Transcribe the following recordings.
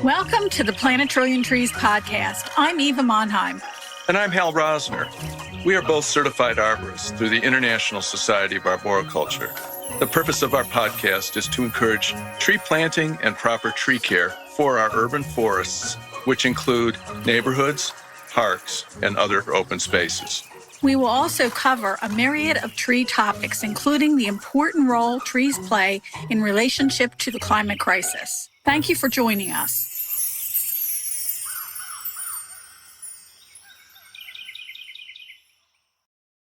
Welcome to the Plant a Trillion Trees podcast. I'm Eva Monheim. And I'm Hal Rosner. We are both certified arborists through the International Society of Arboriculture. The purpose of our podcast is to encourage tree planting and proper tree care for our urban forests, which include neighborhoods, parks, and other open spaces. We will also cover a myriad of tree topics, including the important role trees play in relationship to the climate crisis. Thank you for joining us.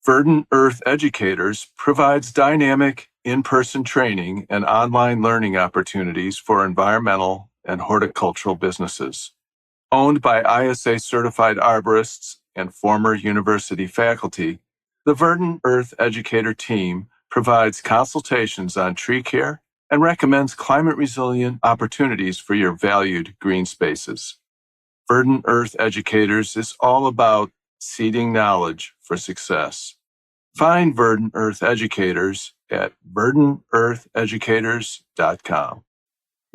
Verdant Earth Educators provides dynamic in-person training and online learning opportunities for environmental and horticultural businesses. Owned by ISA-certified arborists and former university faculty, the Verdant Earth Educator team provides consultations on tree care and recommends climate-resilient opportunities for your valued green spaces. Verdant Earth Educators is all about seeding knowledge for success. Find Verdant Earth Educators at verdanteartheducators.com.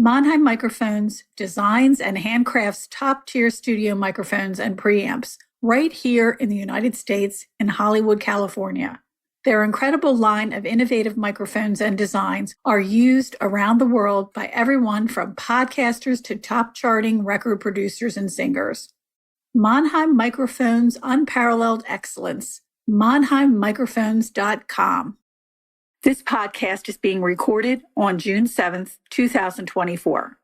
Monheim Microphones designs and handcrafts top-tier studio microphones and preamps right here in the United States in Hollywood, California. Their incredible line of innovative microphones and designs are used around the world by everyone from podcasters to top-charting record producers and singers. Monheim Microphones' unparalleled excellence. MonheimMicrophones.com. This podcast is being recorded on June 7th, 2024.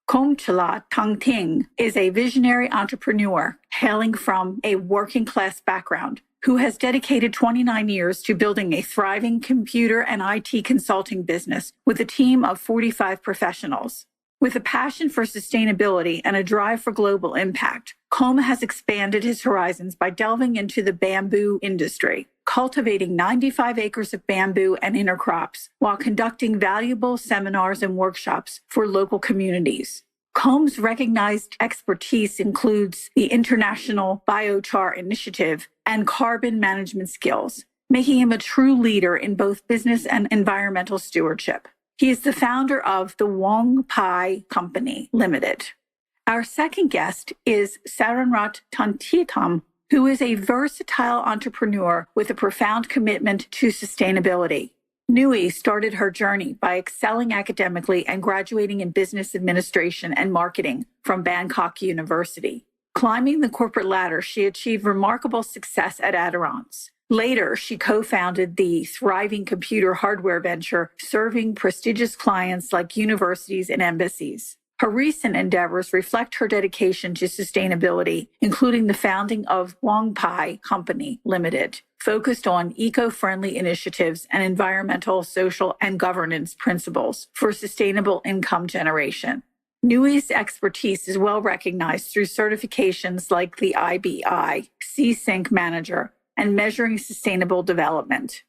Khomchalat Thongting is a visionary entrepreneur hailing from a working-class background who has dedicated 29 years to building a thriving computer and IT consulting business with a team of 45 professionals. With a passion for sustainability and a drive for global impact, Kom has expanded his horizons by delving into the bamboo industry, cultivating 95 acres of bamboo and intercrops while conducting valuable seminars and workshops for local communities. Kom's recognized expertise includes the International Biochar Initiative and carbon management skills, making him a true leader in both business and environmental stewardship. He is the founder of the Wongphai Company Limited. Our second guest is Saranrat Tanthiptham, who is a versatile entrepreneur with a profound commitment to sustainability. Nui started her journey by excelling academically and graduating in business administration and marketing from Bangkok University. Climbing the corporate ladder, she achieved remarkable success at Aderans. Later, she co-founded the thriving computer hardware venture, serving prestigious clients like universities and embassies. Her recent endeavors reflect her dedication to sustainability, including the founding of Wongphai Company Limited, focused on eco-friendly initiatives and environmental, social, and governance principles for sustainable income generation. Nui's expertise is well recognized through certifications like the IBI, C-Sync Manager, and Measuring Sustainable Development.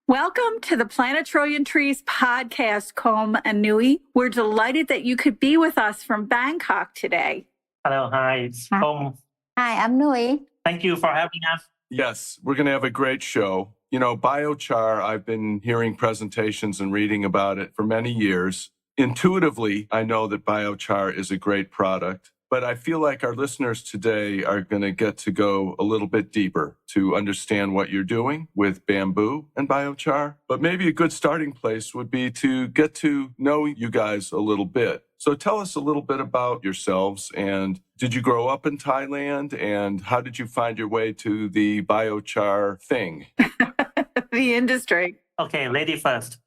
Welcome to the Plant a Trillion Trees podcast, Kom and Nui. We're delighted that you could be with us from Bangkok today. Hello, hi, it's Kom. Hi, I'm Nui. Thank you for having us. Yes, we're going to have a great show. You know, biochar, I've been hearing presentations and reading about it for many years. Intuitively, I know that biochar is a great product. But I feel like our listeners today are going to get to go a little bit deeper to understand what you're doing with bamboo and biochar. But maybe a good starting place would be to get to know you guys a little bit. So tell us a little bit about yourselves. And did you grow up in Thailand? And how did you find your way to the biochar thing? The industry. Okay, lady first.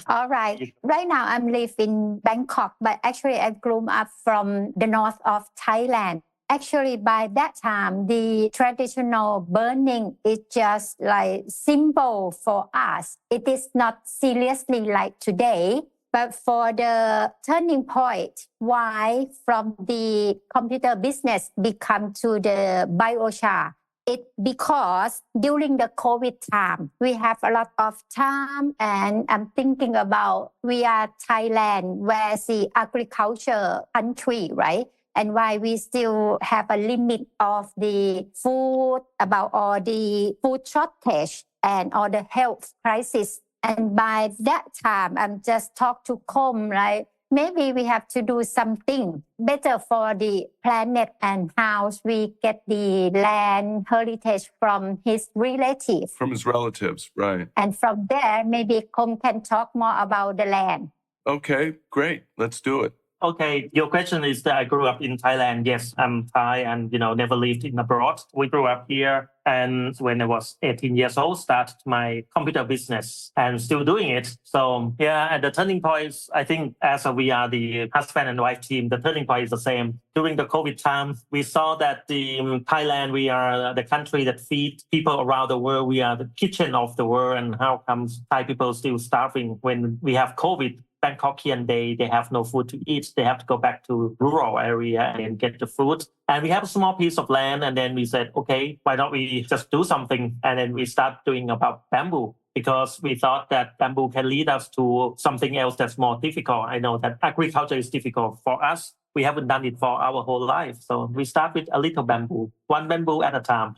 All right. Right now, I'm live in Bangkok, but actually I grew up from the north of Thailand. Actually, by that time, the traditional burning is just like simple for us. It is not seriously like today. But for the turning point, why from the computer business become to the biochar? It because during the COVID time, we have a lot of time and I'm thinking about we are Thailand, where the agriculture country, right? and why we still have a limit of the food, about all the food shortage and all the health crisis. And by that time, I'm just talk to Kom, like maybe we have to do something better for the planet and how we get the land heritage from his relatives. From his relatives, right. And from there, maybe Kom can talk more about the land. Okay, great. Let's do it. Okay, your question is that I grew up in Thailand. Yes, I'm Thai and, never lived in abroad. We grew up here. And when I was 18 years old, started my computer business and still doing it. So yeah, at the turning points, I think as we are the husband and wife team, the turning point is the same. During the COVID time, we saw that Thailand, we are the country that feeds people around the world. We are the kitchen of the world. And how comes Thai people still starving when we have COVID? Bangkokian, they have no food to eat. They have to go back to rural area and get the food. And we have a small piece of land. And then we said, okay, why don't we just do something? And then we start doing about bamboo because we thought that bamboo can lead us to something else that's more difficult. I know that agriculture is difficult for us. We haven't done it for our whole life. So we start with a little bamboo, one bamboo at a time.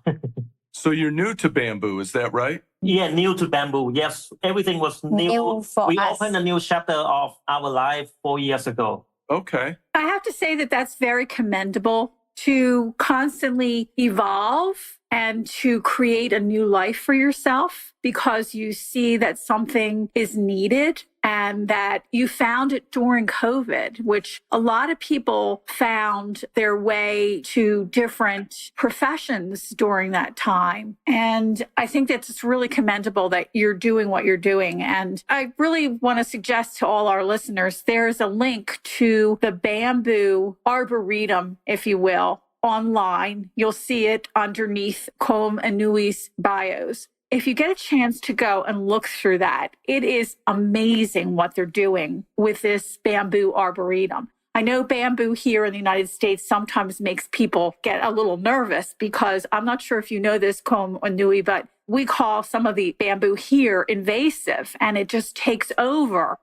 So you're new to bamboo, is that right? Yeah, new to bamboo. Yes, everything was new. We opened a new chapter of our life 4 years ago. Okay. I have to say that that's very commendable to constantly evolve and to create a new life for yourself because you see that something is needed and that you found it during COVID, which a lot of people found their way to different professions during that time. And I think that it's really commendable that you're doing what you're doing. And I really want to suggest to all our listeners, there's a link to the bamboo arboretum, if you will, online. You'll see it underneath Kom and Nui's bios. If you get a chance to go and look through that, it is amazing what they're doing with this bamboo arboretum. I know bamboo here in the United States sometimes makes people get a little nervous because I'm not sure if you know this, Kom or Nui, but we call some of the bamboo here invasive and it just takes over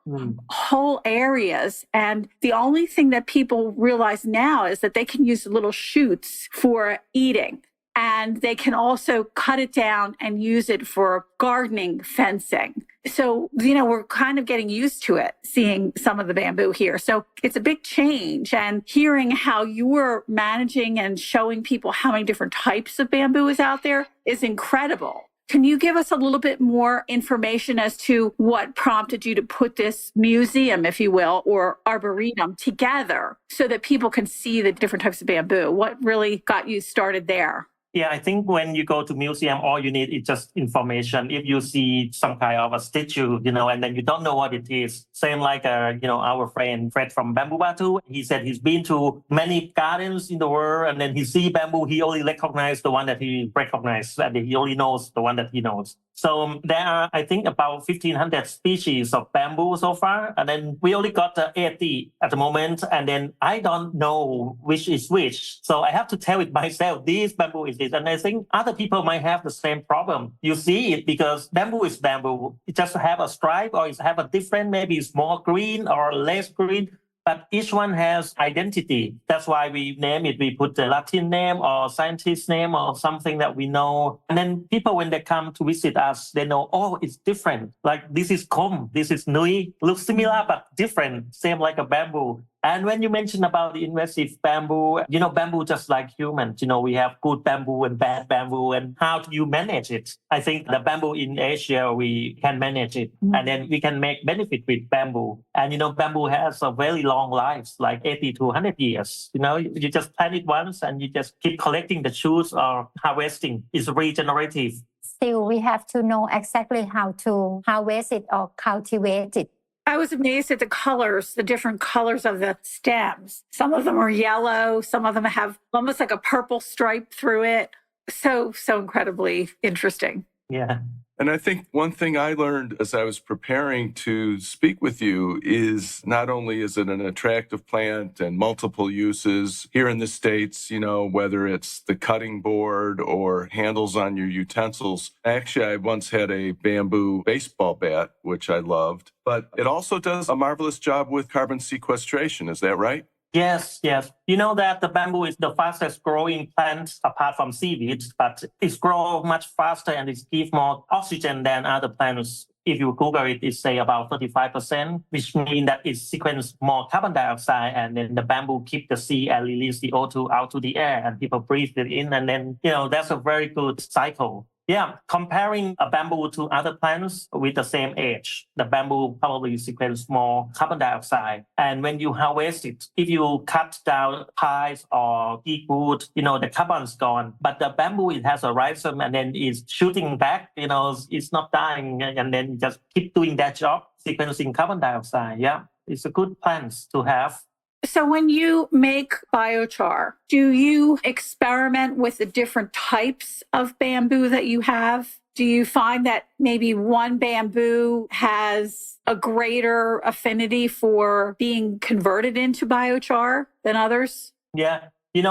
whole areas. And the only thing that people realize now is that they can use little shoots for eating. And they can also cut it down and use it for gardening, fencing. So, we're kind of getting used to it, seeing some of the bamboo here. So it's a big change. And hearing how you're managing and showing people how many different types of bamboo is out there is incredible. Can you give us a little bit more information as to what prompted you to put this museum, if you will, or arboretum together so that people can see the different types of bamboo? What really got you started there? Yeah, I think when you go to museum, all you need is just information. If you see some kind of a statue, and then you don't know what it is. Same like, our friend Fred from Bamboo Batu. He said he's been to many gardens in the world and then he see bamboo. He only recognizes the one that he recognizes and he only knows the one that he knows. So there are, I think, about 1,500 species of bamboo so far. And then we only got 80 at the moment. And then I don't know which is which. So I have to tell it myself, this bamboo is this. And I think other people might have the same problem. You see it because bamboo is bamboo. It just have a stripe or it have a different, maybe it's more green or less green. But each one has identity. That's why we name it. We put the Latin name or scientist name or something that we know. And then people, when they come to visit us, they know, oh, it's different. Like this is Kom, this is Nui. Looks similar, but different. Same like a bamboo. And when you mention about the invasive bamboo, bamboo just like humans. We have good bamboo and bad bamboo. And how do you manage it? I think the bamboo in Asia, we can manage it. And then we can make benefit with bamboo. And, bamboo has a very long life, like 80 to 100 years. You just plant it once and you just keep collecting the shoots or harvesting. It's regenerative. Still, we have to know exactly how to harvest it or cultivate it. I was amazed at the colors, the different colors of the stems. Some of them are yellow. Some of them have almost like a purple stripe through it. So incredibly interesting. Yeah. And I think one thing I learned as I was preparing to speak with you is not only is it an attractive plant and multiple uses here in the States, whether it's the cutting board or handles on your utensils. Actually, I once had a bamboo baseball bat, which I loved, but it also does a marvelous job with carbon sequestration. Is that right? Yes, yes. You know that the bamboo is the fastest growing plant apart from seaweed, but it's grow much faster and it gives more oxygen than other plants. If you Google it, it's say about 35%, which means that it sequences more carbon dioxide and then the bamboo keep the sea and release the O2 out to the air and people breathe it in. And then, that's a very good cycle. Yeah, comparing a bamboo to other plants with the same age, the bamboo probably sequence more carbon dioxide. And when you harvest it, if you cut down pies or eat wood, the carbon's gone. But the bamboo, it has a rhizome and then it's shooting back, it's not dying. And then just keep doing that job, sequencing carbon dioxide. Yeah, it's a good plant to have. So when you make biochar, do you experiment with the different types of bamboo that you have? Do you find that maybe one bamboo has a greater affinity for being converted into biochar than others? Yeah.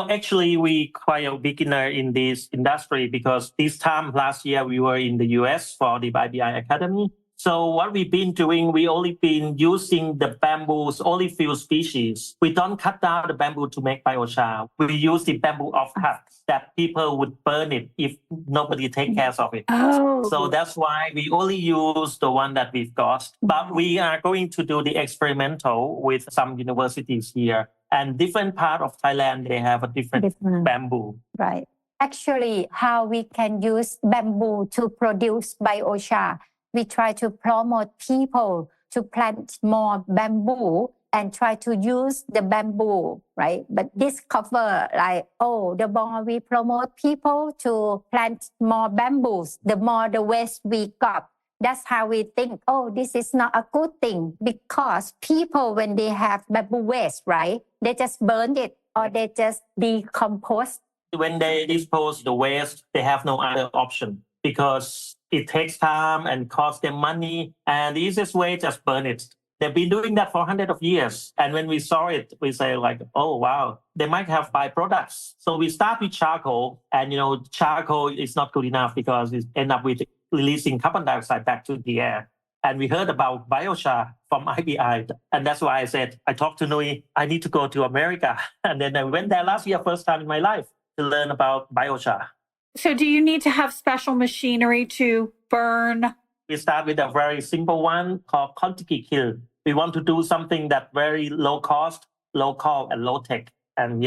Actually, we quite a beginner in this industry because this time last year we were in the US for the IBI Academy. So what we've been doing, we only been using the bamboos, only few species. We don't cut down the bamboo to make biochar. We use the bamboo offcut that people would burn it if nobody take care of it. Oh. So that's why we only use the one that we've got. But we are going to do the experimental with some universities here. And different part of Thailand, they have a different bamboo. Right. Actually, how we can use bamboo to produce biochar. We try to promote people to plant more bamboo and try to use the bamboo, right? But discover the more we promote people to plant more bamboos, the more the waste we got. That's how we think, this is not a good thing because people, when they have bamboo waste, right? They just burn it or they just decompose. When they dispose the waste, they have no other option because it takes time and costs them money. And the easiest way, just burn it. They've been doing that for hundreds of years. And when we saw it, we say oh, wow, they might have byproducts. So we start with charcoal and, charcoal is not good enough because it ends up with releasing carbon dioxide back to the air. And we heard about biochar from IBI. And that's why I talked to Nui, I need to go to America. And then I went there last year, first time in my life, to learn about biochar. So do you need to have special machinery to burn? We start with a very simple one called Kontiki kiln. We want to do something that very low cost, local, and low tech. And,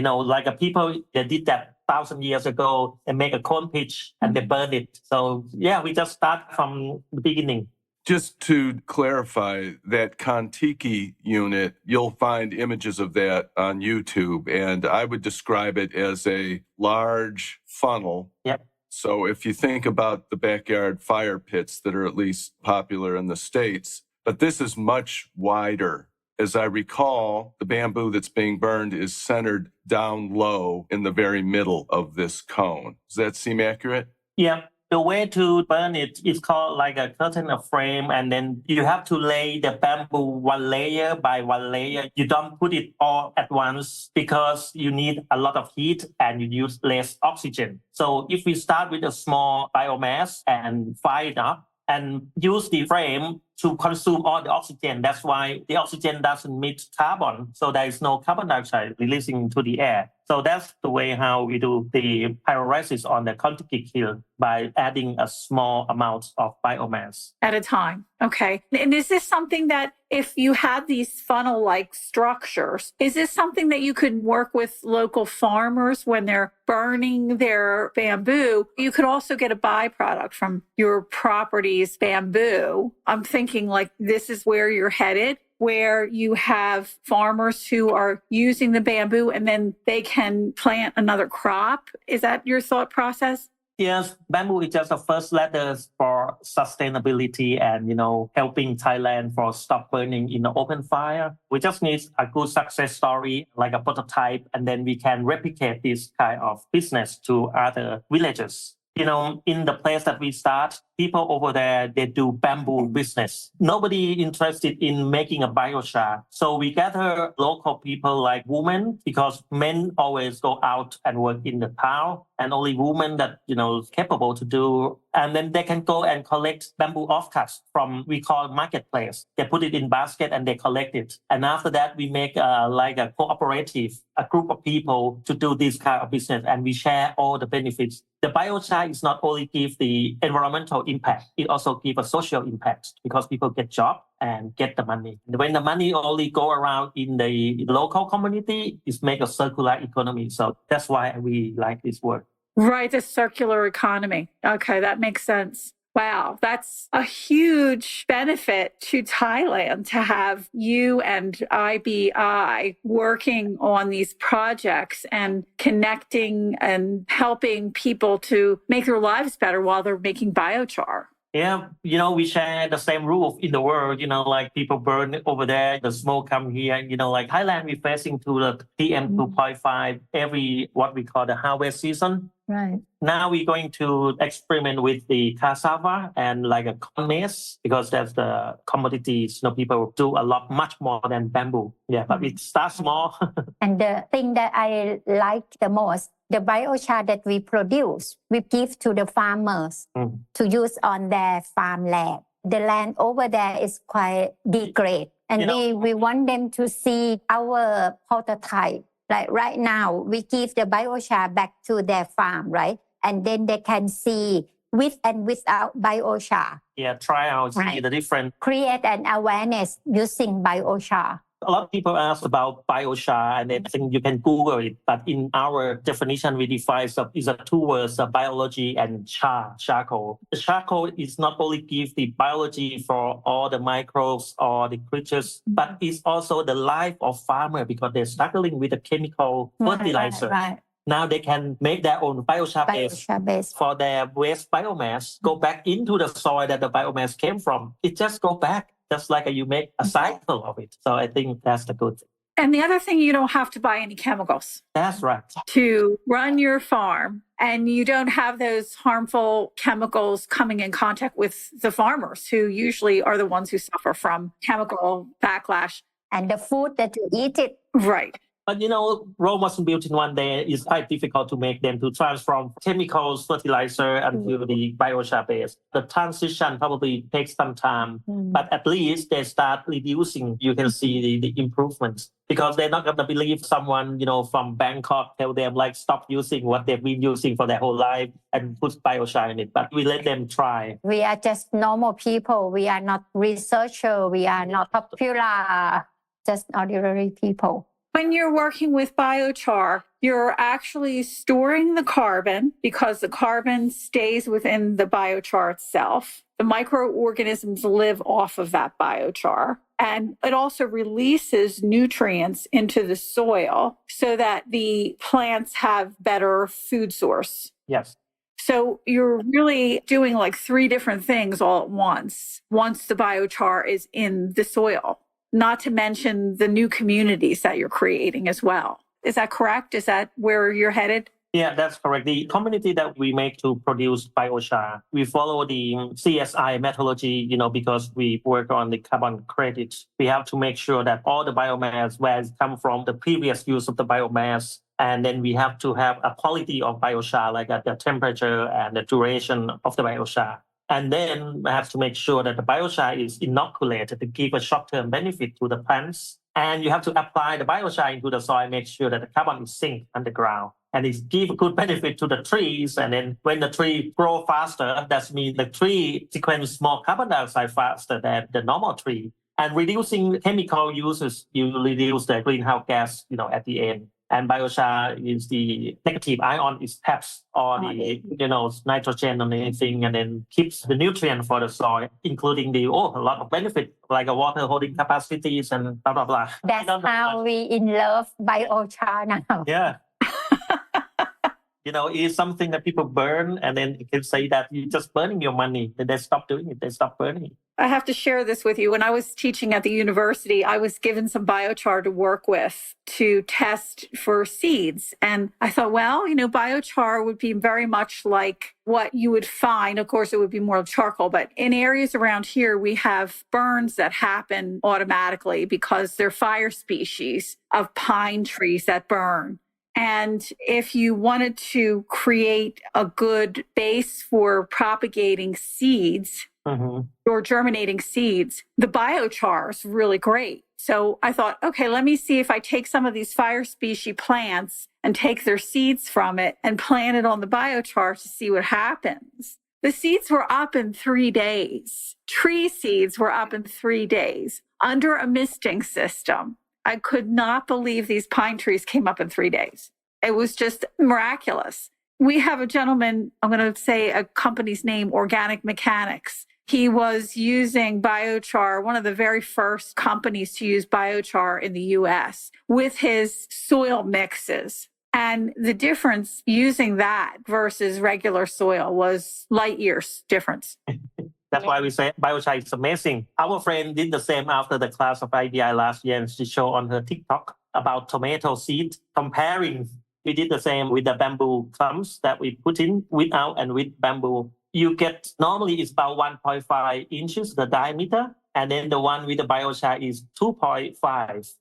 people, they did that 1,000 years ago and make a corn pitch and they burn it. So, we just start from the beginning. Just to clarify, that Kontiki unit, you'll find images of that on YouTube, and I would describe it as a large funnel. Yep. So if you think about the backyard fire pits that are at least popular in the States, but this is much wider. As I recall, the bamboo that's being burned is centered down low in the very middle of this cone. Does that seem accurate? Yeah. The way to burn it is called like a curtain of frame, and then you have to lay the bamboo one layer by one layer. You don't put it all at once because you need a lot of heat and you use less oxygen. So if we start with a small biomass and fire it up and use the frame to consume all the oxygen, that's why the oxygen doesn't meet carbon. So there is no carbon dioxide releasing into the air. So that's the way how we do the pyrolysis on the Kontiki kiln, by adding a small amount of biomass. At a time. Okay. And is this something that if you had these funnel-like structures, is this something that you could work with local farmers when they're burning their bamboo? You could also get a byproduct from your property's bamboo. I'm thinking this is where you're headed, where you have farmers who are using the bamboo and then they can plant another crop. Is that your thought process? Yes, bamboo is just the first letter for sustainability and, helping Thailand for stop burning in the open fire. We just need a good success story, like a prototype, and then we can replicate this kind of business to other villages. In the place that we start, people over there, they do bamboo business. Nobody interested in making a biochar. So we gather local people like women, because men always go out and work in the town, and only women that, capable to do. And then they can go and collect bamboo offcuts from, we call marketplace. They put it in basket and they collect it. And after that, we make like a cooperative, a group of people to do this kind of business, and we share all the benefits. The biochar is not only give the environmental impact, it also give a social impact, because people get job and get the money. When the money only go around in the local community, it's make a circular economy. So that's why we like this word. Right, the circular economy. Okay, that makes sense. Wow, that's a huge benefit to Thailand to have you and IBI working on these projects and connecting and helping people to make their lives better while they're making biochar. Yeah, we share the same roof in the world, like people burn over there, the smoke come here, like Thailand, we're facing to the PM 2.5 every, what we call the harvest season. Right. Now we're going to experiment with the cassava and like a corn maize, because that's the commodities, people do a lot, much more than bamboo. Yeah, but it starts small. And the thing that I like the most, the biochar that we produce, we give to the farmers to use on their farmland. The land over there is quite degraded. And we want them to see our prototype. Like right now, we give the biochar back to their farm, right? And then they can see with and without biochar. Yeah, try out, see the difference. Create an awareness using biochar. A lot of people ask about biochar, and they think you can Google it. But in our definition, we define is a two words, biology and charcoal. The charcoal is not only give the biology for all the microbes or the creatures, but it's also the life of farmer, because they're struggling with the chemical fertilizer. Right. Now they can make their own biochar base for their waste biomass, go back into the soil that the biomass came from. It just go back. Just like you make a cycle of it. So I think that's the good thing. And the other thing, you don't have to buy any chemicals. That's right. To run your farm, and you don't have those harmful chemicals coming in contact with the farmers, who usually are the ones who suffer from chemical backlash. And the food that you eat it. Right. But Rome wasn't built in one day. It's quite difficult to make them to transform chemicals, fertilizer, into the biochar base. The transition probably takes some time, but at least they start reducing. You can see the improvements, because they're not going to believe someone, from Bangkok tell them like stop using what they've been using for their whole life and put biochar in it. But we let them try. We are just normal people. We are not researchers. We are not popular. Just ordinary people. When you're working with biochar, you're actually storing the carbon, because the carbon stays within the biochar itself. The microorganisms live off of that biochar. And it also releases nutrients into the soil so that the plants have better food source. Yes. So you're really doing like 3 different things all at once the biochar is in the soil. Not to mention the new communities that you're creating as well. Is that correct? Is that where you're headed? Yeah, that's correct. The community that we make to produce biochar, we follow the CSI methodology, because we work on the carbon credits. We have to make sure that all the biomass, where it come from the previous use of the biomass, and then we have to have a quality of biochar, like the temperature and the duration of the biochar. And then we have to make sure that the biochar is inoculated to give a short-term benefit to the plants. And you have to apply the biochar into the soil, make sure that the carbon is sink underground. And it gives a good benefit to the trees. And then when the tree grow faster, that means the tree sequence more carbon dioxide faster than the normal tree. And reducing chemical uses, you reduce the greenhouse gas, at the end. And biochar is the negative ion is traps or the nitrogen and anything, and then keeps the nutrient for the soil, including a lot of benefit like a water holding capacities and blah blah blah. That's how we in love biochar now. Yeah. It's something that people burn, and then you can say that you're just burning your money. Then they stop doing it. They stop burning it. I have to share this with you. When I was teaching at the university, I was given some biochar to work with to test for seeds. And I thought, well, biochar would be very much like what you would find. Of course, it would be more charcoal, but in areas around here, we have burns that happen automatically because they're fire species of pine trees that burn. And if you wanted to create a good base for propagating seeds, or germinating seeds, the biochar is really great. So I thought, okay, let me see if I take some of these fire species plants and take their seeds from it and plant it on the biochar to see what happens. The seeds were up in 3 days. Tree seeds were up in 3 days under a misting system. I could not believe these pine trees came up in 3 days. It was just miraculous. We have a gentleman, I'm going to say a company's name, Organic Mechanics. He was using biochar, one of the very first companies to use biochar in the U.S. with his soil mixes. And the difference using that versus regular soil was light years difference. That's why we say biochar is amazing. Our friend did the same after the class of IBI last year, and she showed on her TikTok about tomato seed comparing. We did the same with the bamboo clumps that we put in without and with bamboo. You get, normally it's about 1.5 inches, the diameter. And then the one with the biochar is 2.5.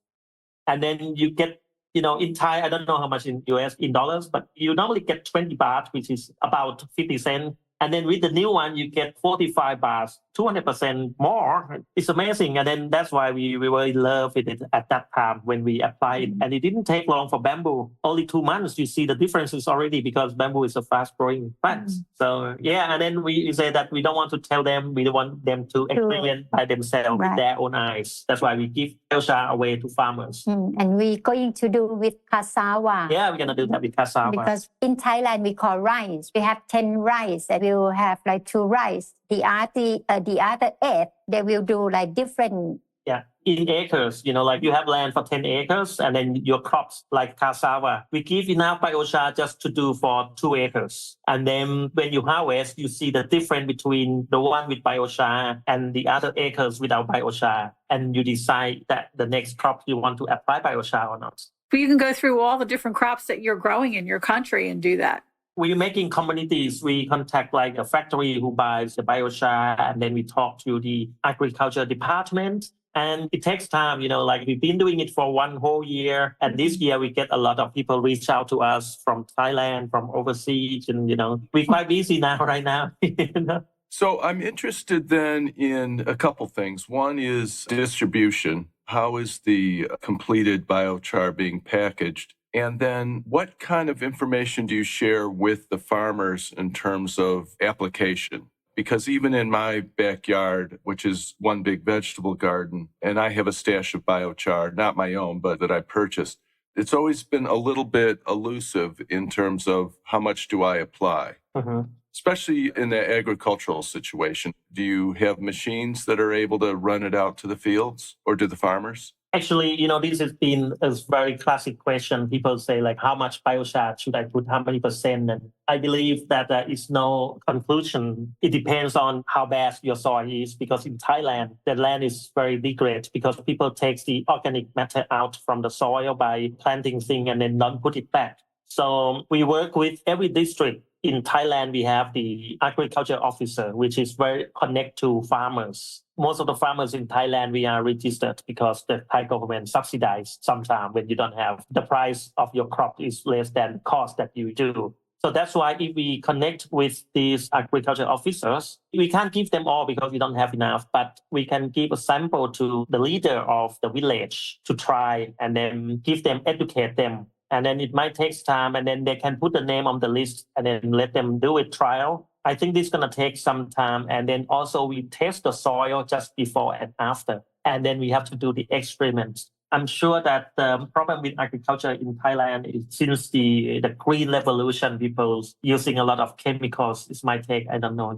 And then you get, in Thai, I don't know how much in US in dollars, but you normally get 20 baht, which is about 50 cents. And then with the new one, you get 45 baht, 200% more. It's amazing. And then that's why we were in love with it at that time when we applied it. And it didn't take long for bamboo. Only 2 months, you see the differences already because bamboo is a fast growing plant. So yeah, and then we say that we don't want to tell them, we want them to experience by themselves with their own eyes. That's why we give biochar away to farmers. And we're going to do with cassava. Yeah, we're going to do that with cassava. Because in Thailand, we call rice. We have 10 rice and we'll have like 2 rice. The other 8, they will do like different. Yeah, in acres, like you have land for 10 acres and then your crops like cassava. We give enough biochar just to do for 2 acres. And then when you harvest, you see the difference between the one with biochar and the other acres without biochar. And you decide that the next crop you want to apply biochar or not. But you can go through all the different crops that you're growing in your country and do that. We're making communities. We contact like a factory who buys the biochar, and then we talk to the agriculture department. And it takes time, like we've been doing it for 1 whole year. And this year we get a lot of people reach out to us from Thailand, from overseas. And, we're quite busy now, right now. So I'm interested then in a couple things. One is distribution. How is the completed biochar being packaged? And then what kind of information do you share with the farmers in terms of application? Because even in my backyard, which is one big vegetable garden, and I have a stash of biochar, not my own, but that I purchased, it's always been a little bit elusive in terms of how much do I apply, especially in the agricultural situation. Do you have machines that are able to run it out to the fields, or do the farmers? Actually, this has been a very classic question. People say, like, how much biochar should I put? How many percent? And I believe that there is no conclusion. It depends on how bad your soil is, because in Thailand, the land is very degraded because people take the organic matter out from the soil by planting things and then don't put it back. So we work with every district. In Thailand, we have the agriculture officer, which is very connected to farmers. Most of the farmers in Thailand, we are registered because the Thai government subsidizes sometimes when you don't have the price of your crop is less than cost that you do. So that's why if we connect with these agriculture officers, we can't give them all because we don't have enough, but we can give a sample to the leader of the village to try and then give them, educate them. And then it might take time, and then they can put the name on the list and then let them do a trial. I think this is going to take some time. And then also we test the soil just before and after. And then we have to do the experiments. I'm sure that the problem with agriculture in Thailand is since the green revolution, people using a lot of chemicals. It might take,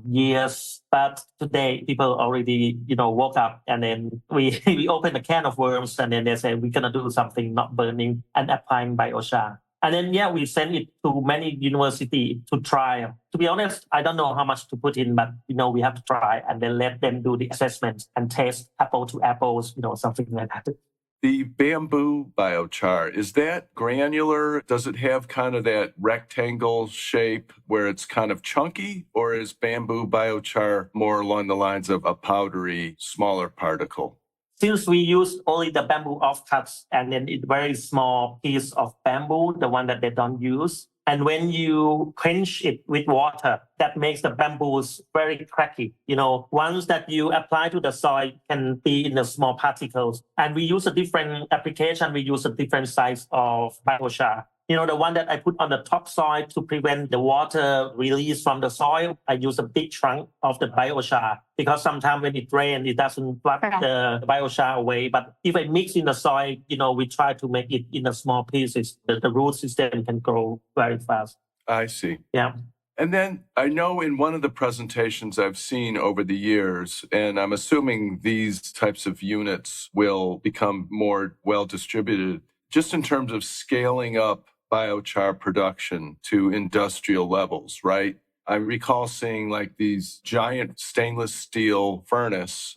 years. But today, people already, woke up and then we open a can of worms and then they say, we're going to do something not burning and applying biochar. And then, we send it to many universities to try. To be honest, I don't know how much to put in, but, we have to try and then let them do the assessment and taste apple to apples, something like that. The bamboo biochar, is that granular? Does it have kind of that rectangle shape where it's kind of chunky? Or is bamboo biochar more along the lines of a powdery, smaller particle? Since we use only the bamboo offcuts and then it's very small piece of bamboo, the one that they don't use. And when you quench it with water, that makes the bamboos very cracky. Once that you apply to the soil, it can be in the small particles. And we use a different application. We use a different size of biochar. The one that I put on the top soil to prevent the water release from the soil, I use a big chunk of the biochar because sometimes when it rains, it doesn't flood the biochar away. But if I mix in the soil, we try to make it in the small pieces. The root system can grow very fast. I see. Yeah. And then I know in one of the presentations I've seen over the years, and I'm assuming these types of units will become more well distributed, just in terms of scaling up biochar production to industrial levels, right? I recall seeing like these giant stainless steel furnace,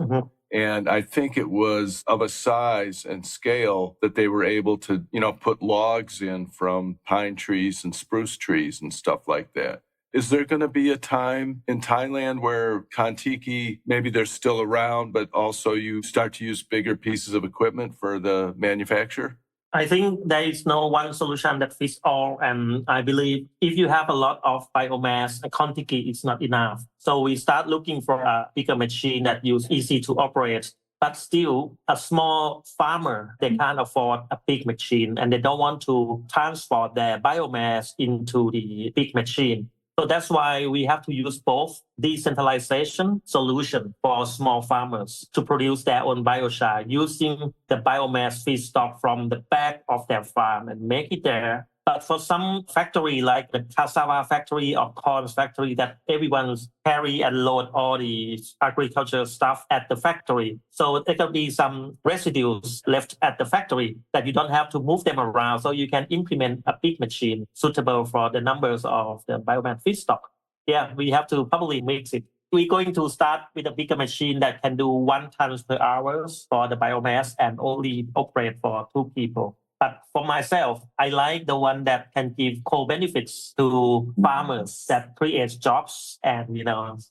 and I think it was of a size and scale that they were able to, put logs in from pine trees and spruce trees and stuff like that. Is there going to be a time in Thailand where Kontiki, maybe they're still around, but also you start to use bigger pieces of equipment for the manufacture? I think there is no one solution that fits all. And I believe if you have a lot of biomass, a Kontiki is not enough. So we start looking for a bigger machine that is easy to operate. But still, a small farmer, they can't afford a big machine and they don't want to transport their biomass into the big machine. So that's why we have to use both decentralization solution for small farmers to produce their own biochar using the biomass feedstock from the back of their farm and make it there. But for some factory like the cassava factory or corn factory that everyone carry and load all the agricultural stuff at the factory. So there can be some residues left at the factory that you don't have to move them around. So you can implement a big machine suitable for the numbers of the biomass feedstock. Yeah, we have to probably mix it. We're going to start with a bigger machine that can do 1 ton per hour for the biomass and only operate for 2 people. But for myself, I like the one that can give co-benefits to farmers that creates jobs and,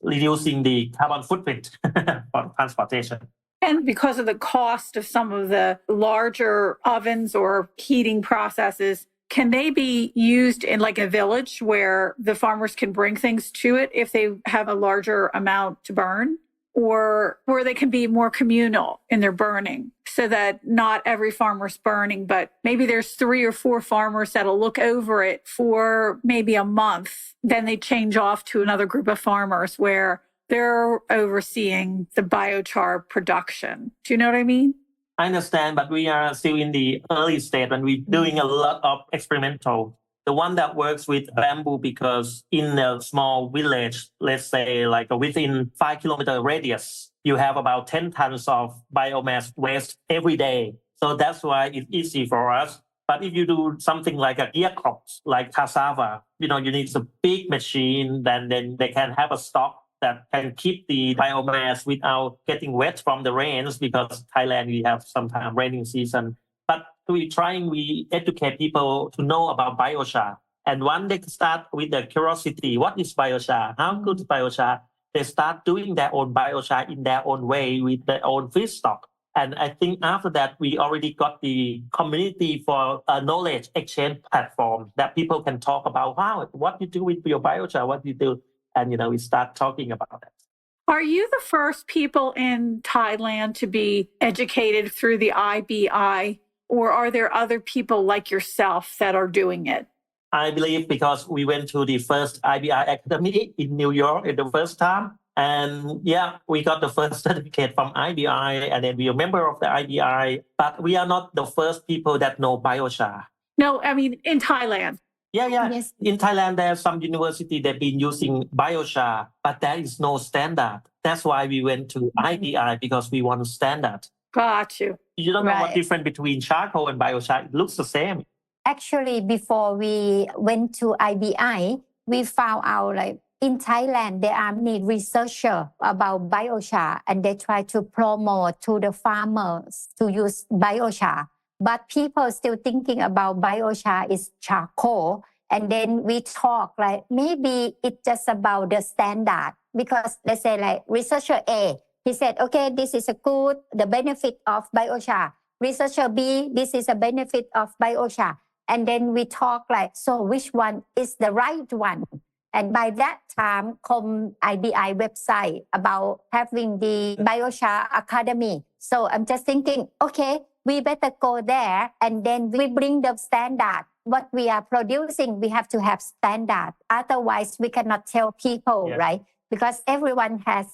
reducing the carbon footprint for transportation. And because of the cost of some of the larger ovens or heating processes, can they be used in like a village where the farmers can bring things to it if they have a larger amount to burn? Or where they can be more communal in their burning so that not every farmer's burning, but maybe there's 3 or 4 farmers that'll look over it for maybe a month. Then they change off to another group of farmers where they're overseeing the biochar production. Do you know what I mean? I understand, but we are still in the early stage and we're doing a lot of experimental. The one that works with bamboo because in a small village, let's say like within 5-kilometer radius, you have about 10 tons of biomass waste every day. So that's why it's easy for us. But if you do something like a ear crops, like cassava, you need a big machine, then they can have a stock that can keep the biomass without getting wet from the rains because Thailand, we have sometimes raining season. But we educate people to know about biochar. And when they start with the curiosity, what is biochar? How good is biochar? They start doing their own biochar in their own way with their own feedstock. And I think after that, we already got the community for a knowledge exchange platform that people can talk about, wow, what you do with your biochar, what you do. And, we start talking about that. Are you the first people in Thailand to be educated through the IBI? Or are there other people like yourself that are doing it? I believe because we went to the first IBI Academy in New York the first time. And we got the first certificate from IBI and then we are a member of the IBI. But we are not the first people that know biochar. No, I mean in Thailand. Yeah. Yes. In Thailand, there are some universities that have been using biochar, but there is no standard. That's why we went to IBI because we want a standard. Got you. You don't know what difference between charcoal and biochar. It looks the same. actually before we went to IBI, we found out like in Thailand, there are many researchers about biochar and they try to promote to the farmers to use biochar. But people still thinking about biochar is charcoal. And then we talk like maybe it's just about the standard because let's say like researcher A, he said, okay, this is a good, the benefit of biochar. Researcher B, this is a benefit of biochar. And then we talk like, so which one is the right one? And by that time, IBI website about having the Biochar Academy. So I'm just thinking, okay, we better go there and then we bring the standard. What we are producing, we have to have standard. Otherwise, we cannot tell people, right? Because everyone has,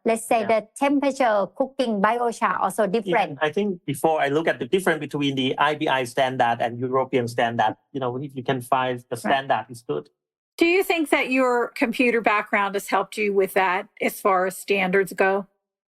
let's say, the temperature cooking biochar also different. I think before I look at the difference between the IBI standard and European standard, if you can find the standard, it's good. Do you think that your computer background has helped you with that as far as standards go?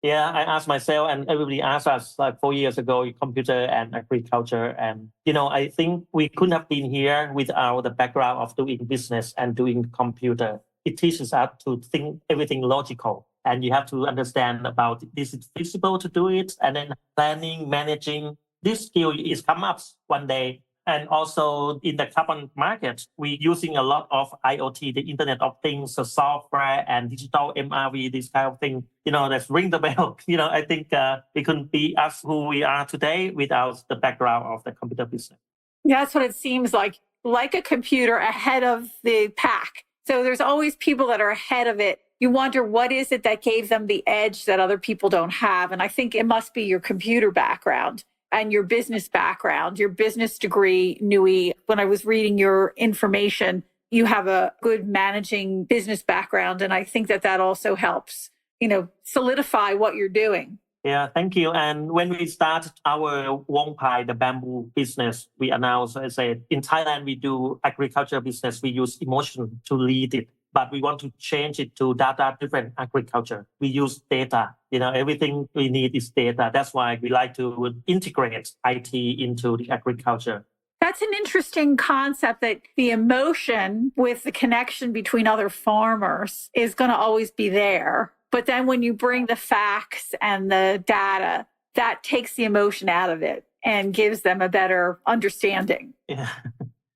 Yeah, I asked myself and everybody asked us like 4 years ago, computer and agriculture. And, I think we couldn't have been here without the background of doing business and doing computer. It teaches us to think everything logical. And you have to understand about this is feasible to do it. And then planning, managing, this skill is come up one day. And also in the carbon market, we're using a lot of IoT, the Internet of Things, the software and digital MRV, this kind of thing, let's ring the bell. I think we couldn't be us who we are today without the background of the computer business. Yeah, that's what it seems like a computer ahead of the pack. So there's always people that are ahead of it. You wonder what is it that gave them the edge that other people don't have. And I think it must be your computer background and your business background, your business degree, Nui. When I was reading your information, you have a good managing business background. And I think that also helps, solidify what you're doing. Yeah, thank you. And when we started our Wongphai, the bamboo business, we announced, I said, in Thailand, we do agriculture business. We use emotion to lead it, but we want to change it to data-driven agriculture. We use data. Everything we need is data. That's why we like to integrate IT into the agriculture. That's an interesting concept that the emotion with the connection between other farmers is going to always be there. But then when you bring the facts and the data, that takes the emotion out of it and gives them a better understanding.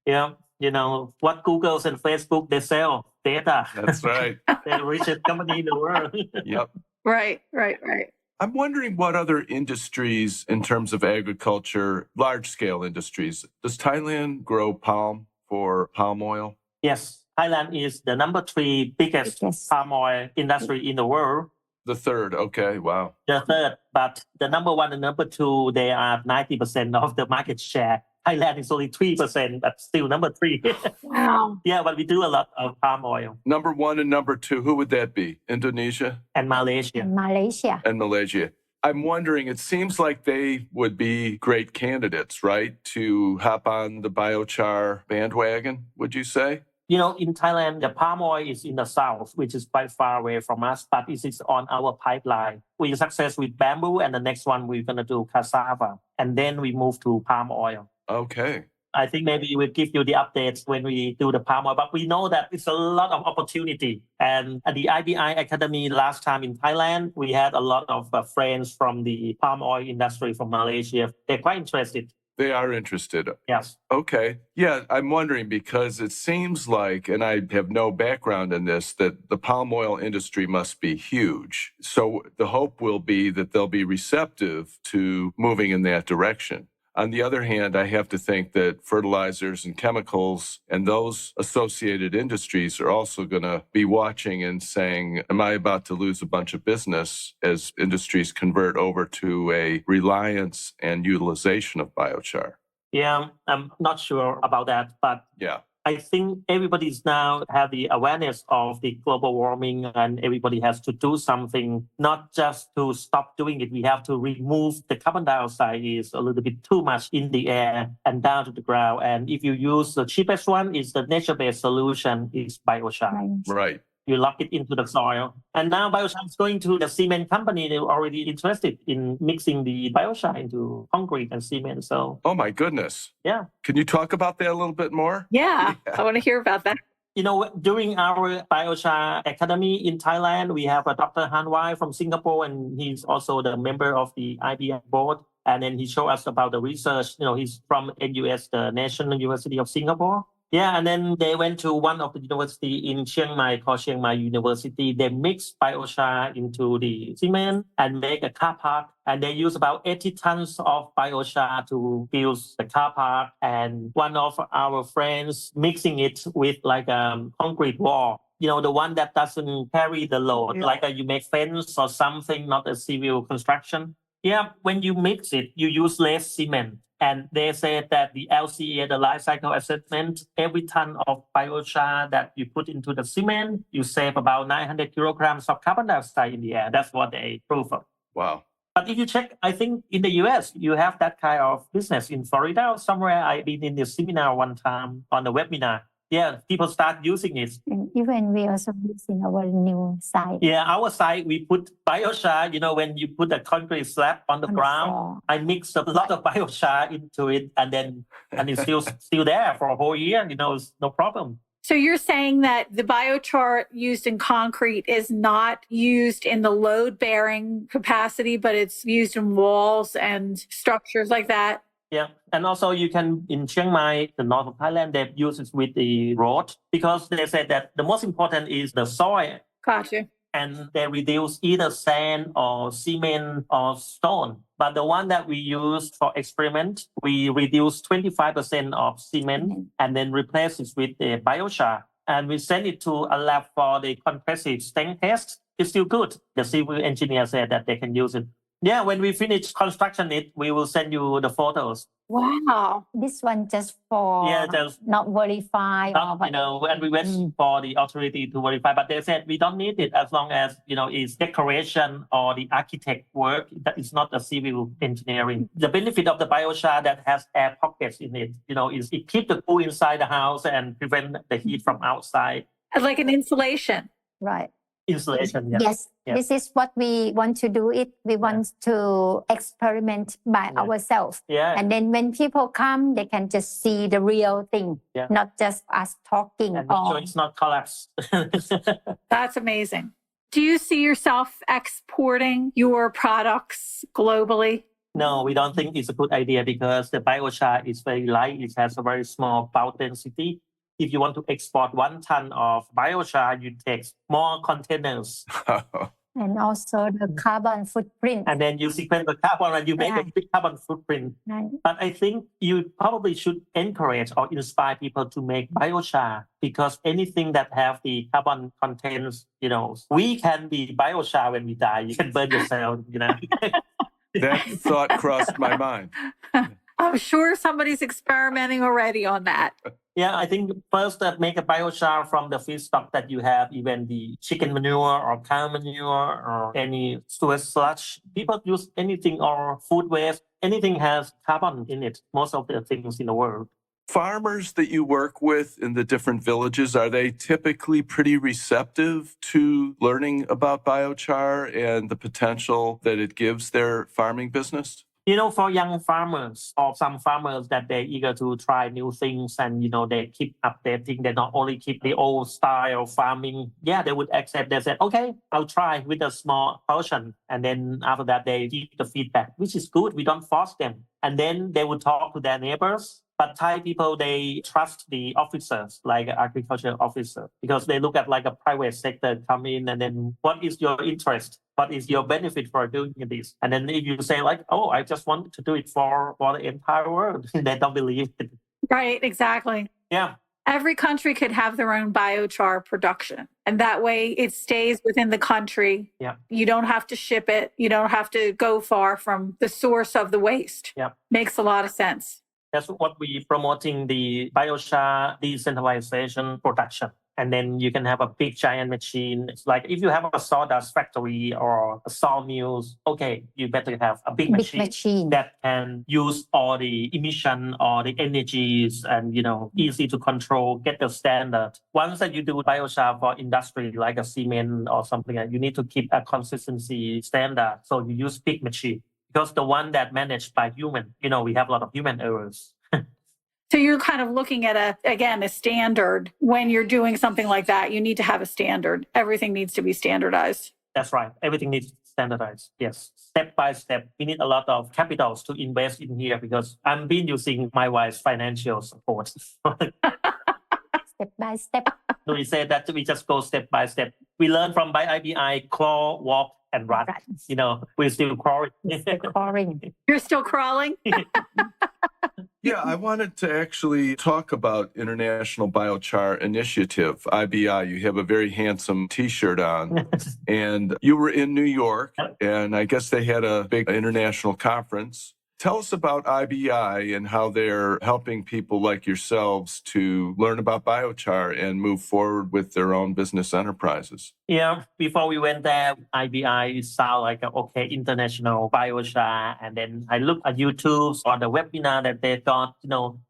Yeah. What Google's and Facebook, they sell data. That's right. They're the richest company in the world. Yep. Right. I'm wondering what other industries in terms of agriculture, large-scale industries, does Thailand grow palm for palm oil? Yes. Thailand is the number 3 biggest palm oil industry in the world. The third, okay, wow. The third, but the number 1 and number 2, they are 90% of the market share. Thailand is only 3%, but still number 3. Wow. Yeah, but we do a lot of palm oil. Number 1 and number 2, who would that be? Indonesia? And Malaysia. And Malaysia. I'm wondering, it seems like they would be great candidates, right, to hop on the biochar bandwagon, would you say? In Thailand, the palm oil is in the south, which is quite far away from us, but it is on our pipeline. We success with bamboo, and the next one we're going to do cassava. And then we move to palm oil. Okay. I think maybe we'll give you the updates when we do the palm oil, but we know that it's a lot of opportunity. And at the IBI Academy last time in Thailand, we had a lot of friends from the palm oil industry from Malaysia. They're quite interested. They are interested. Yes. Okay. Yeah, I'm wondering because it seems like, and I have no background in this, that the palm oil industry must be huge. So the hope will be that they'll be receptive to moving in that direction. On the other hand, I have to think that fertilizers and chemicals and those associated industries are also going to be watching and saying, am I about to lose a bunch of business as industries convert over to a reliance and utilization of biochar? Yeah, I'm not sure about that, but yeah. I think everybody's now have the awareness of the global warming and everybody has to do something, not just to stop doing it. We have to remove the carbon dioxide is a little bit too much in the air and down to the ground. And if you use the cheapest one, is the nature-based solution is biochar. Right. You lock it into the soil. And now biochar is going to the cement company. They're already interested in mixing the biochar into concrete and cement. So, Oh my goodness. yeah. Can you talk about that a little bit more? Yeah. I want to hear about that. You know, during our Biochar Academy in Thailand, we have a Dr. Han Wai from Singapore, and he's also the member of the IBI board. And then he showed us about the research. You know, he's from NUS, the National University of Singapore. Yeah, and then they went to one of the university in Chiang Mai called Chiang Mai University. They mix biochar into the cement and make a car park. And they use about 80 tons of biochar to build the car park. And one of our friends mixing it with like a concrete wall. You know, the one that doesn't carry the load, like you make fence or something, not a civil construction. Yeah, when you mix it, you use less cement. And they said that the LCA, the life cycle assessment, every ton of biochar that you put into the cement, you save about 900 kilograms of carbon dioxide in the air. That's what they prove of. Wow. But if you check, I think in the US, you have that kind of business in Florida or somewhere. I've been in the seminar one time on the webinar. Yeah, people start using it. And even we also use in our new site. Yeah, our site, we put biochar, you know, when you put a concrete slab on the ground, I mix a lot of biochar into it and it's still there for a whole year, you know, it's no problem. So you're saying that the biochar used in concrete is not used in the load-bearing capacity, but it's used in walls and structures like that? Yeah, and also you can, in Chiang Mai, the north of Thailand, they use it with the road because they said that the most important is the soil. Gotcha. And they reduce either sand or cement or stone. But the one that we use for experiment, we reduce 25% of cement and then replace it with the biochar. And we send it to a lab for the compressive strength test. It's still good. The civil engineer said that they can use it. Yeah, when we finish construction it, we will send you the photos. Wow. This one just for not verify. You know, and we wait for the authority to verify. But they said we don't need it as long as, you know, it's decoration or the architect work. That is not a civil engineering. The benefit of the biochar that has air pockets in it, you know, is it keeps the cool inside the house and prevent the heat from outside. Like an insulation. Right. Insulation, yes. This is what we want to do. We want to experiment by ourselves. And then when people come, they can just see the real thing, not just us talking. And make sure it's not collapsed. That's amazing. Do you see yourself exporting your products globally? No, we don't think it's a good idea because the biochar is very light. It has a very small bulk density. If you want to export 1 ton of biochar, you take more containers. And also the carbon footprint. And then you sequence the carbon and you make a big carbon footprint. Right. But I think you probably should encourage or inspire people to make biochar because anything that have the carbon contents, you know, we can be biochar when we die. You can burn yourself, you know. That thought crossed my mind. I'm sure somebody's experimenting already on that. Yeah, I think first make a biochar from the feedstock that you have, even the chicken manure or cow manure or any sewage sludge. People use anything or food waste. Anything has carbon in it, most of the things in the world. Farmers that you work with in the different villages, are they typically pretty receptive to learning about biochar and the potential that it gives their farming business? You know, for young farmers or some farmers that they're eager to try new things and, you know, they keep updating. They not only keep the old style of farming. Yeah, they would accept. They said, okay, I'll try with a small portion. And then after that, they give the feedback, which is good. We don't force them. And then they would talk to their neighbors. But Thai people, they trust the officers, like an agriculture officer, because they look at like a private sector come in and then what is your interest? What is your benefit for doing this? And then if you say like, oh, I just want to do it for the entire world, they don't believe it. Right, exactly. Yeah. Every country could have their own biochar production. And that way it stays within the country. Yeah. You don't have to ship it. You don't have to go far from the source of the waste. Yeah. Makes a lot of sense. That's what we're promoting, the biochar decentralization production. And then you can have a big giant machine. It's like if you have a sawdust factory or a sawmill, okay, you better have a big machine that can use all the emission or the energies and, easy to control, get the standard. Once that you do biochar for industry, like a cement or something, you need to keep a consistency standard. So you use big machine because the one that managed by human, we have a lot of human errors. So you're kind of looking at a standard. When you're doing something like that, you need to have a standard. Everything needs to be standardized. That's right. Everything needs to be standardized. Yes. Step by step. We need a lot of capitals to invest in here because I've been using my wife's financial support. Step by step. So we say that we just go step by step. We learn from by IBI, crawl, walk, and run. We're still crawling. You're still crawling? Yeah, I wanted to actually talk about International Biochar Initiative, IBI. You have a very handsome T-shirt on, and you were in New York, and I guess they had a big international conference. Tell us about IBI and how they're helping people like yourselves to learn about biochar and move forward with their own business enterprises. Yeah, before we went there, IBI sound like, International Biochar. And then I looked at YouTube or the webinar that they got,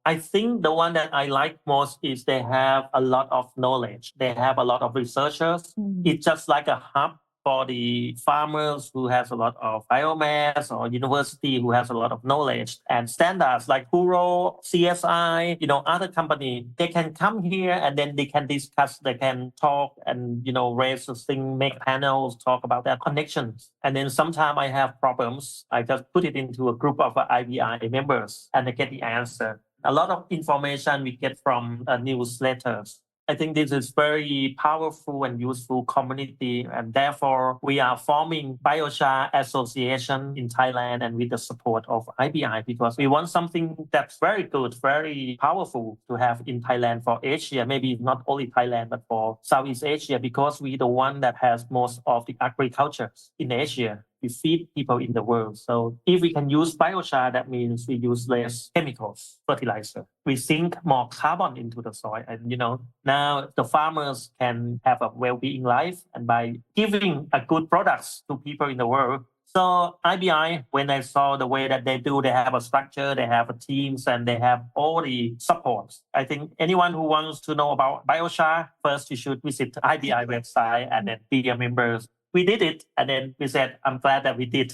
I think the one that I like most is they have a lot of knowledge. They have a lot of researchers. It's just like a hub for the farmers who has a lot of biomass or university who has a lot of knowledge and standards like Puro, CSI, other company, they can come here and then they can discuss, they can talk and, raise the thing, make panels, talk about their connections. And then sometimes I have problems. I just put it into a group of IBI members and I get the answer. A lot of information we get from newsletters. I think this is very powerful and useful community, and therefore we are forming Biochar Association in Thailand and with the support of IBI because we want something that's very good, very powerful to have in Thailand for Asia, maybe not only Thailand, but for Southeast Asia because we're the one that has most of the agriculture in Asia. We feed people in the world. So if we can use biochar, that means we use less chemicals, fertilizer. We sink more carbon into the soil. And, now the farmers can have a well-being life and by giving a good products to people in the world. So IBI, when I saw the way that they do, they have a structure, they have a teams, and they have all the supports. I think anyone who wants to know about biochar, first you should visit the IBI website and then be a member. We did it, and then we said, I'm glad that we did,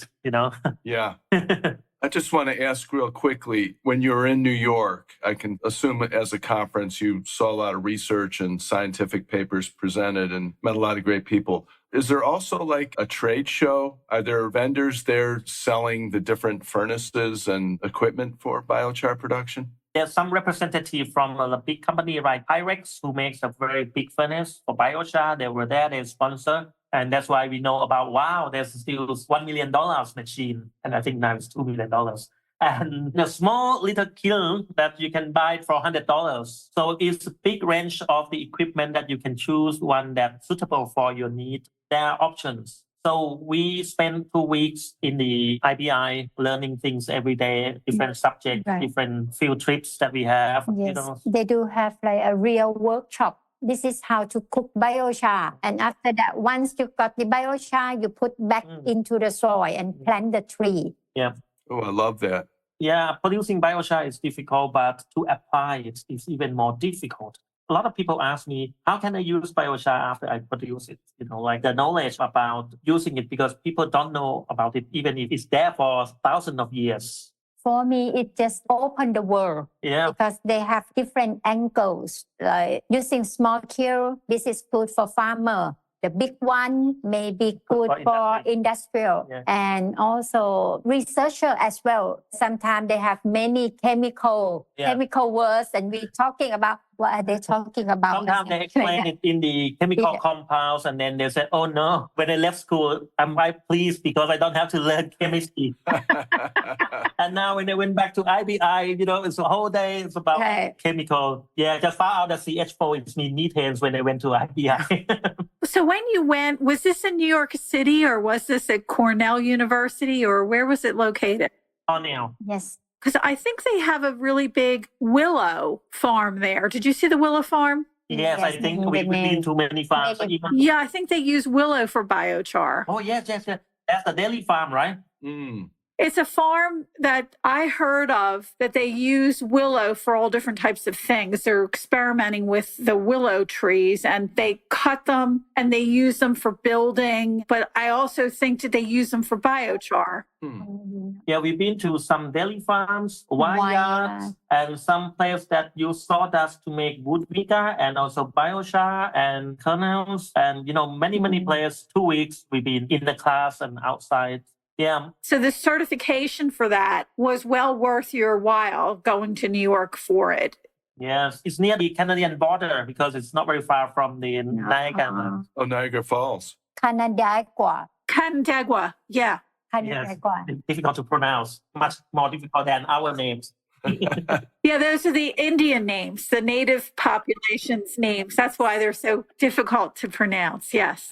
Yeah. I just want to ask real quickly, when you were in New York, I can assume as a conference, you saw a lot of research and scientific papers presented and met a lot of great people. Is there also like a trade show? Are there vendors there selling the different furnaces and equipment for biochar production? There's some representative from a big company like Pyrex who makes a very big furnace for biochar. They were there, they sponsor. And that's why we know about, wow, there's still $1 million machine. And I think now it's $2 million. And the small little kiln that you can buy for $100. So it's a big range of the equipment that you can choose one that's suitable for your need. There are options. So we spend 2 weeks in the IBI learning things every day, different subjects, different field trips that we have. Yes, they do have like a real workshop. This is how to cook biochar. And after that, once you got the biochar, you put back into the soil and plant the tree. Yeah. Oh, I love that. Yeah, producing biochar is difficult, but to apply it is even more difficult. A lot of people ask me, how can I use biochar after I produce it? Like the knowledge about using it because people don't know about it, even if it's there for thousands of years. For me, it just opened the world because they have different angles. Like using small kiln, this is good for farmer. The big one may be good for industrial and also researcher as well. Sometimes they have many chemical words and we're talking about what are they talking about. Sometimes they explain it in the chemical compounds and then they say, oh no, when I left school, I'm quite pleased because I don't have to learn chemistry. And now when I went back to IBI, it's a whole day, it's about chemical. Yeah, just found out that CH4 is methane when I went to IBI. So when you went, was this in New York City or was this at Cornell University or where was it located? Cornell. Yes. Because I think they have a really big willow farm there. Did you see the willow farm? Yes, I think we've been to many farms. Yeah, I think they use willow for biochar. Oh, yes. That's the dairy farm, right? It's a farm that I heard of that they use willow for all different types of things. They're experimenting with the willow trees and they cut them and they use them for building. But I also think that they use them for biochar. Yeah, we've been to some dairy farms, vineyards, and some places that use sawdust to make wood vinegar and also biochar and kernels. And, many places, 2 weeks, we've been in the class and outside. Yeah. So the certification for that was well worth your while going to New York for it. Yes, it's near the Canadian border because it's not very far from the Niagara. Oh, Niagara Falls. Canandaigua. Yeah. Yes, it's difficult to pronounce, much more difficult than our names. Yeah, those are the Indian names, the native population's names. That's why they're so difficult to pronounce. Yes.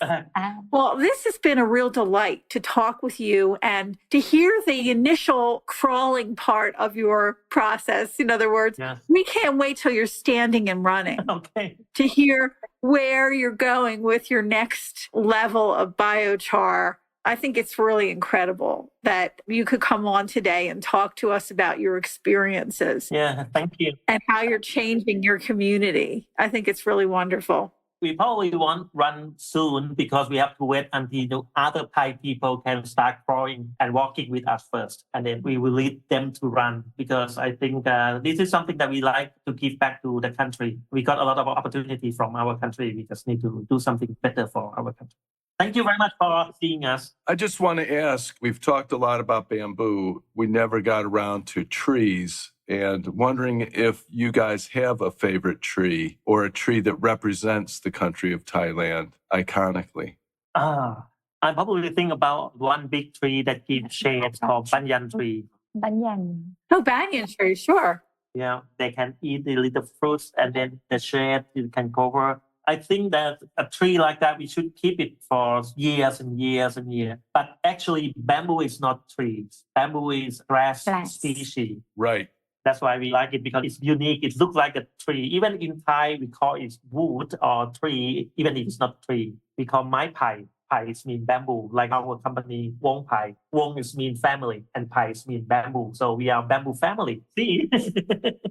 Well, this has been a real delight to talk with you and to hear the initial crawling part of your process. In other words, we can't wait till you're standing and running. Okay. To hear where you're going with your next level of biochar. I think it's really incredible that you could come on today and talk to us about your experiences. Yeah, thank you. And how you're changing your community. I think it's really wonderful. We probably won't run soon because we have to wait until the other Thai people can start crawling and walking with us first. And then we will lead them to run because I think this is something that we like to give back to the country. We got a lot of opportunity from our country. We just need to do something better for our country. Thank you very much for seeing us. I just want to ask, we've talked a lot about bamboo. We never got around to trees. And wondering if you guys have a favorite tree or a tree that represents the country of Thailand iconically. I probably think about one big tree that gives shade called banyan tree. Banyan. Oh, banyan tree, sure. Yeah, they can eat the little fruits and then the shade you can cover. I think that a tree like that, we should keep it for years and years and years. But actually, bamboo is not trees. Bamboo is grass species. Right. That's why we like it because it's unique. It looks like a tree. Even in Thai, we call it wood or tree, even if it's not tree. We call mai pai. Pai means bamboo, like our company, Wongphai. Wong means family, and pai means bamboo. So we are bamboo family. See?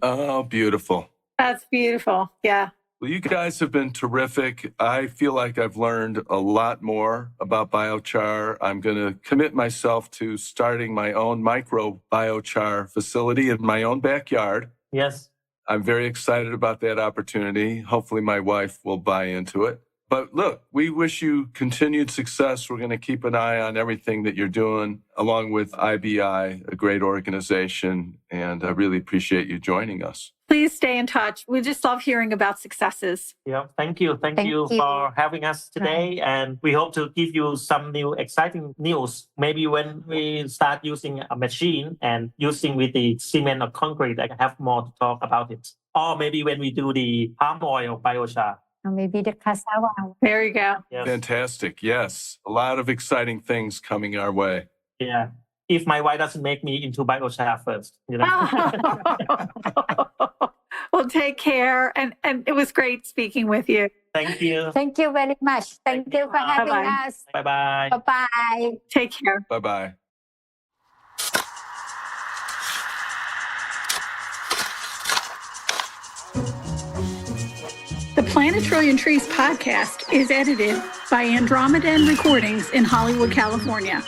Oh, beautiful. That's beautiful. Yeah. Well, you guys have been terrific. I feel like I've learned a lot more about biochar. I'm going to commit myself to starting my own micro biochar facility in my own backyard. Yes. I'm very excited about that opportunity. Hopefully my wife will buy into it. But look, we wish you continued success. We're going to keep an eye on everything that you're doing, along with IBI, a great organization. And I really appreciate you joining us. Please stay in touch. We just love hearing about successes. Yeah, thank you. Thank you for having us today. And we hope to give you some new exciting news. Maybe when we start using a machine and using with the cement or concrete, I can have more to talk about it. Or maybe when we do the palm oil biochar. Or maybe the cassava. There you go. Yes. Fantastic. Yes. A lot of exciting things coming our way. Yeah. If my wife doesn't make me into biochar first, Well, take care. And it was great speaking with you. Thank you. Thank you very much. Thank you for having us. Bye-bye. Bye-bye. Take care. Bye-bye. The Plant a Trillion Trees podcast is edited by Andromedan Recordings in Hollywood, California.